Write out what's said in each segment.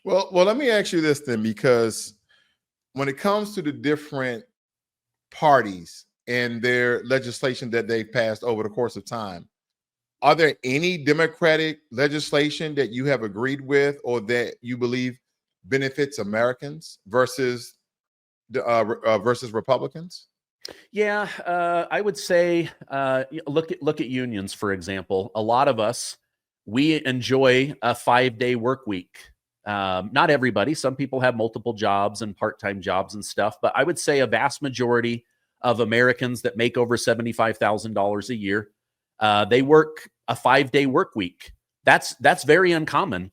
Well, let me ask you this then, because when it comes to the different parties and their legislation that they've passed over the course of time, are there any Democratic legislation that you have agreed with or that you believe benefits Americans versus versus Republicans? Yeah, I would say look at unions, for example. A lot of us, we enjoy a 5-day work week. Not everybody. Some people have multiple jobs and part-time jobs and stuff, but I would say a vast majority of Americans that make over $75,000 a year, they work a 5-day work week. That's very uncommon.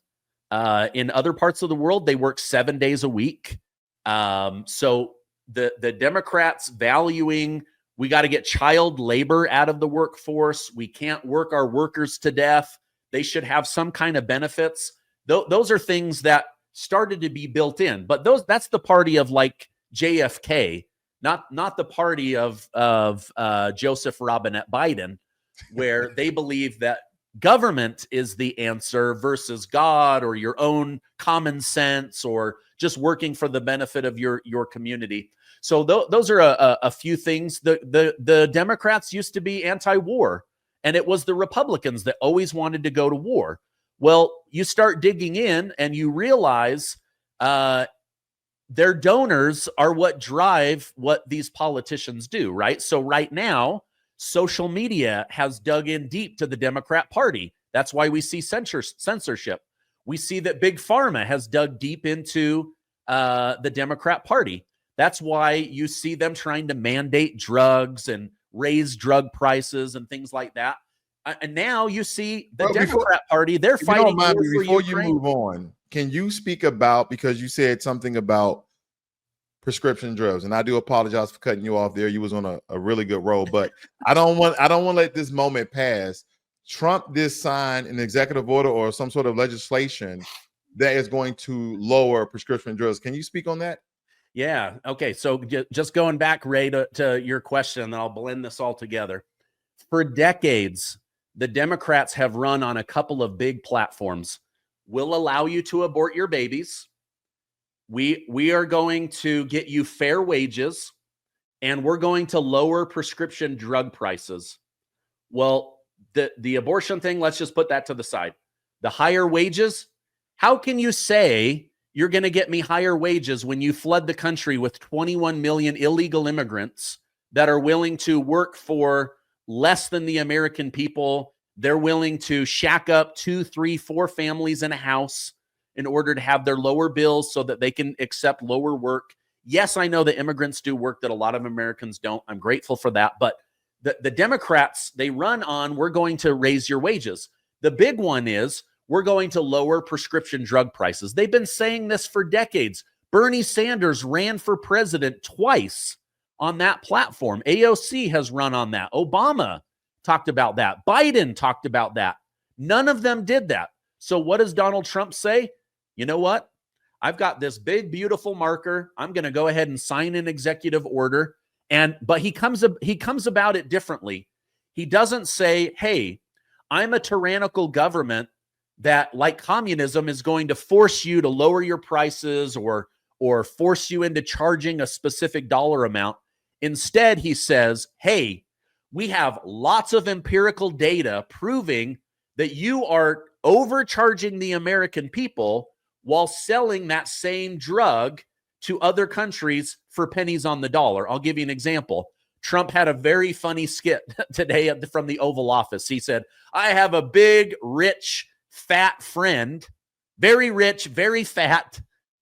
In other parts of the world, they work 7 days a week. So the Democrats valuing, we got to get child labor out of the workforce. We can't work our workers to death. They should have some kind of benefits. Those are things that started to be built in, but that's the party of like JFK, not the party of Joseph Robinette Biden, where they believe that government is the answer versus God or your own common sense or just working for the benefit of your community. So those are a few things. The Democrats used to be anti-war, and it was the Republicans that always wanted to go to war. Well, you start digging in and you realize their donors are what drive what these politicians do, right? So right now, social media has dug in deep to the Democrat Party. That's why we see censorship. We see that Big Pharma has dug deep into the Democrat Party. That's why you see them trying to mandate drugs and raise drug prices and things like that. And now you see the Democrat Party, they're fighting war for before Ukraine. you move on, can you speak about, because you said something about prescription drugs, and I do apologize for cutting you off there. You was on a really good roll, but I don't want to let this moment pass. Trump did sign an executive order or some sort of legislation that is going to lower prescription drugs. Can you speak on that? Yeah. Okay. So just going back, Ray, to your question, and then I'll blend this all together. For decades, the Democrats have run on a couple of big platforms. We'll allow you to abort your babies. We are going to get you fair wages, and we're going to lower prescription drug prices. Well, the abortion thing, let's just put that to the side. The higher wages, how can you say you're going to get me higher wages when you flood the country with 21 million illegal immigrants that are willing to work for less than the American people? They're willing to shack up 2, 3, 4 families in a house in order to have their lower bills so that they can accept lower work. Yes, I know that immigrants do work that a lot of Americans don't. I'm grateful for that. But the Democrats, they run on, we're going to raise your wages. The big one is, we're going to lower prescription drug prices. They've been saying this for decades. Bernie Sanders ran for president twice on that platform. AOC has run on that. Obama talked about that. Biden talked about that. None of them did that. So what does Donald Trump say? You know what? I've got this big, beautiful marker. I'm going to go ahead and sign an executive order. But he comes about it differently. He doesn't say, hey, I'm a tyrannical government that, like communism, is going to force you to lower your prices or force you into charging a specific dollar amount. Instead, he says, hey, we have lots of empirical data proving that you are overcharging the American people while selling that same drug to other countries for pennies on the dollar. I'll give you an example. Trump had a very funny skit today from the Oval Office. He said, I have a big, rich, fat friend, very rich, very fat.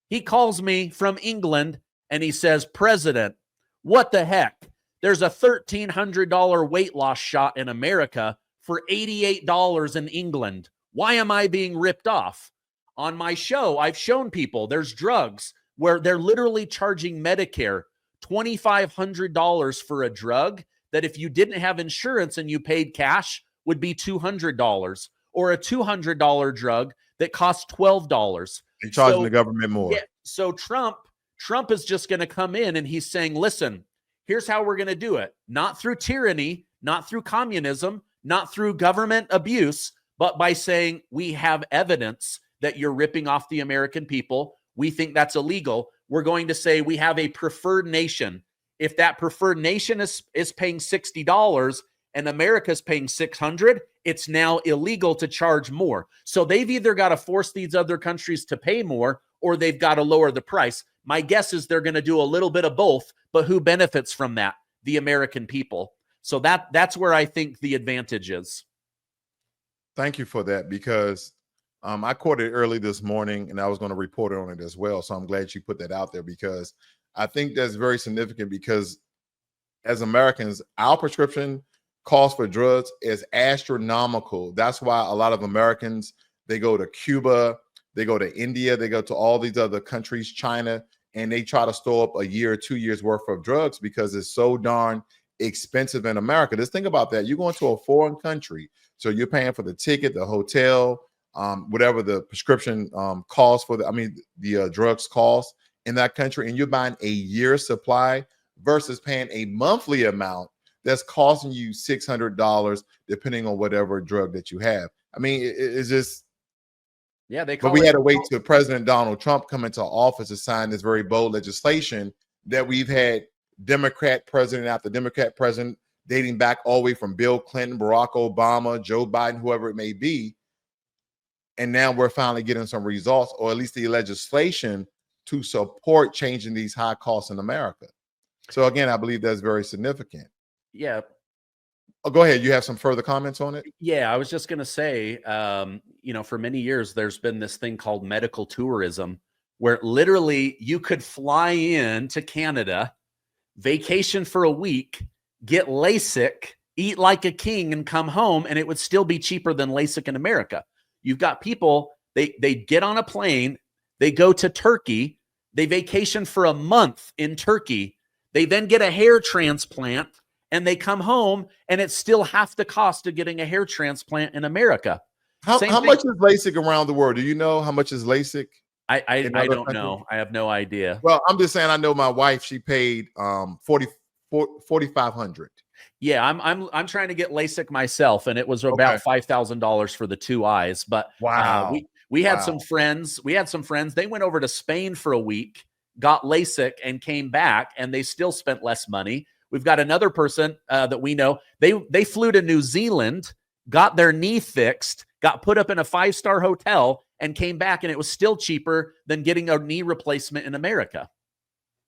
He calls me from England and he says, President, what the heck? There's a $1,300 weight loss shot in America for $88 in England. Why am I being ripped off? On my show, I've shown people there's drugs where they're literally charging Medicare $2,500 for a drug that if you didn't have insurance and you paid cash would be $200. Or a $200 drug that costs $12. They're charging the government more. Yeah, so Trump is just going to come in and he's saying, listen, here's how we're going to do it. Not through tyranny, not through communism, not through government abuse, but by saying we have evidence that you're ripping off the American people. We think that's illegal. We're going to say we have a preferred nation. If that preferred nation is paying $60 and America's paying $600, it's now illegal to charge more. So they've either got to force these other countries to pay more or they've got to lower the price. My guess is they're going to do a little bit of both, but who benefits from that? The American people. So that's where I think the advantage is. Thank you for that, because I quoted early this morning and I was going to report on it as well. So I'm glad you put that out there, because I think that's very significant, because as Americans, our prescription cost for drugs is astronomical. That's why a lot of Americans, they go to Cuba, they go to India, they go to all these other countries, China, and they try to store up a year or 2 years worth of drugs because it's so darn expensive in America. Just think about that. You're going to a foreign country, so you're paying for the ticket, the hotel, whatever the prescription cost for the drugs cost in that country, and you're buying a year's supply versus paying a monthly amount that's costing you $600 depending on whatever drug that you have. I mean, it's just, yeah. But we had to wait till President Donald Trump come into office to sign this very bold legislation that we've had Democrat president after Democrat president, dating back all the way from Bill Clinton, Barack Obama, Joe Biden, whoever it may be. And now we're finally getting some results, or at least the legislation to support changing these high costs in America. So again, I believe that's very significant. Yeah. Oh, go ahead. You have some further comments on it? Yeah, I was just going to say, for many years, there's been this thing called medical tourism, where literally you could fly in to Canada, vacation for a week, get LASIK, eat like a king, and come home, and it would still be cheaper than LASIK in America. You've got people, they get on a plane, they go to Turkey, they vacation for a month in Turkey, they then get a hair transplant, and they come home, and it's still half the cost of getting a hair transplant in America. How much is LASIK around the world? Do you know how much is LASIK? I don't know. I have no idea. Well, I'm just saying, I know my wife, she paid $4,500. Yeah, I'm trying to get LASIK myself, and it was about $5,000 for the two eyes. But wow, we had some friends. We had some friends. They went over to Spain for a week, got LASIK, and came back, and they still spent less money. We've got another person that we know. They flew to New Zealand, got their knee fixed, got put up in a 5-star hotel, and came back, and it was still cheaper than getting a knee replacement in America.